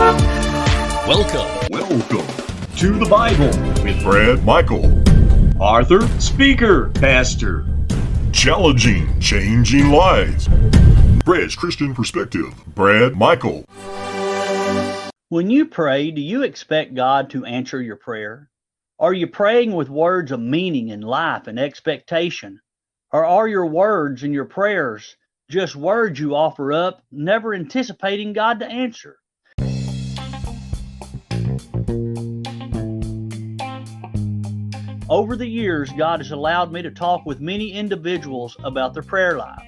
Welcome to the Bible with Brad Michael, Arthur Speaker Pastor. challenging, changing lives. Brad's Christian perspective. Brad Michael. When you pray, do you expect God to answer your prayer? Are you praying with words of meaning and life and expectation? Or are your words and your prayers just words you offer up, never anticipating God to answer? Over the years, God has allowed me to talk with many individuals about their prayer life.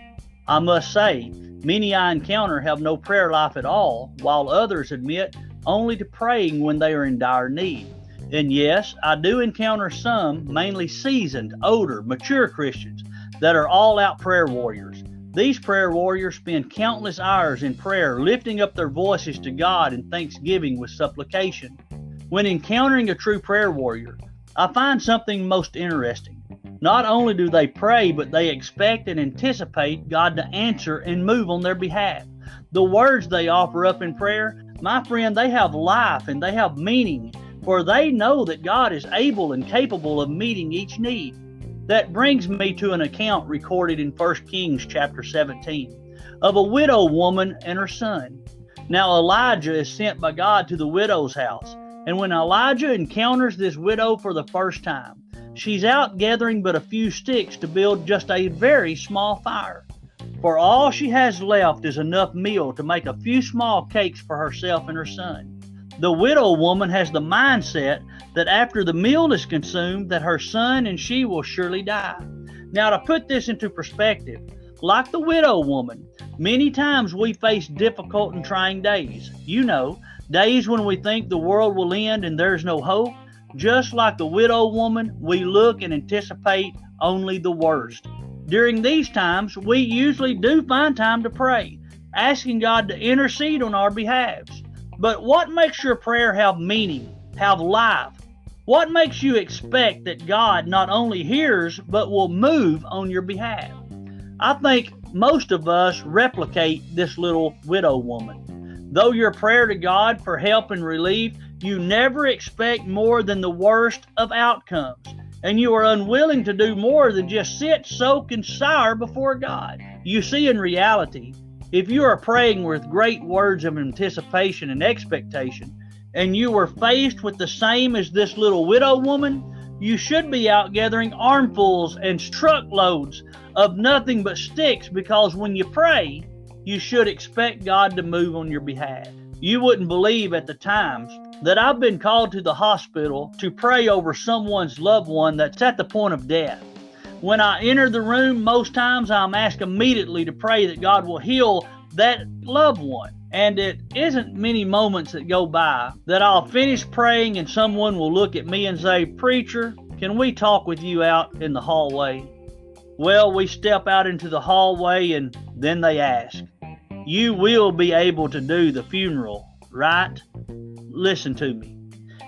I must say, many I encounter have no prayer life at all, while others admit only to praying when they are in dire need. And yes, I do encounter some, mainly seasoned, older, mature Christians, that are all-out prayer warriors. These prayer warriors spend countless hours in prayer, lifting up their voices to God in thanksgiving with supplication. When encountering a true prayer warrior, I find something most interesting. Not only do they pray, but they expect and anticipate God to answer and move on their behalf. The words they offer up in prayer, my friend, they have life and they have meaning, for they know that God is able and capable of meeting each need. That brings me to an account recorded in 1 Kings chapter 17 of a widow woman and her son. Now Elijah is sent by God to the widow's house, and when Elijah encounters this widow for the first time, she's out gathering but a few sticks to build just a very small fire. For all she has left is enough meal to make a few small cakes for herself and her son. The widow woman has the mindset that after the meal is consumed, that her son and she will surely die. Now, to put this into perspective, like the widow woman, many times we face difficult and trying days. Days when we think the world will end and there's no hope. Just like the widow woman, we look and anticipate only the worst. During these times, we usually do find time to pray, asking God to intercede on our behalves. But what makes your prayer have meaning, have life? What makes you expect that God not only hears, but will move on your behalf? I think most of us replicate this little widow woman. Though your prayer to God for help and relief, you never expect more than the worst of outcomes, and you are unwilling to do more than just sit, soak, and sour before God. You see, in reality, if you are praying with great words of anticipation and expectation, and you were faced with the same as this little widow woman, you should be out gathering armfuls and truckloads of nothing but sticks, because when you pray, you should expect God to move on your behalf. You wouldn't believe at the times that I've been called to the hospital to pray over someone's loved one that's at the point of death. When I enter the room, most times I'm asked immediately to pray that God will heal that loved one. And it isn't many moments that go by that I'll finish praying and someone will look at me and say, "Preacher, can we talk with you out in the hallway?" Well, we step out into the hallway and then they ask, "You will be able to do the funeral, right?" Listen to me.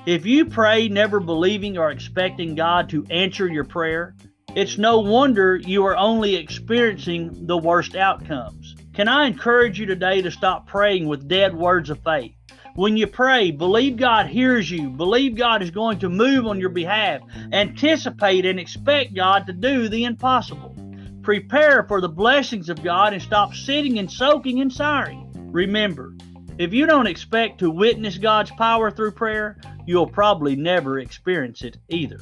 If you pray never believing or expecting God to answer your prayer, it's no wonder you are only experiencing the worst outcomes. Can I encourage you today to stop praying with dead words of faith? When you pray, believe God hears you. Believe God is going to move on your behalf. Anticipate and expect God to do the impossible. Prepare for the blessings of God and stop sitting and soaking and sighing. Remember, if you don't expect to witness God's power through prayer, you'll probably never experience it either.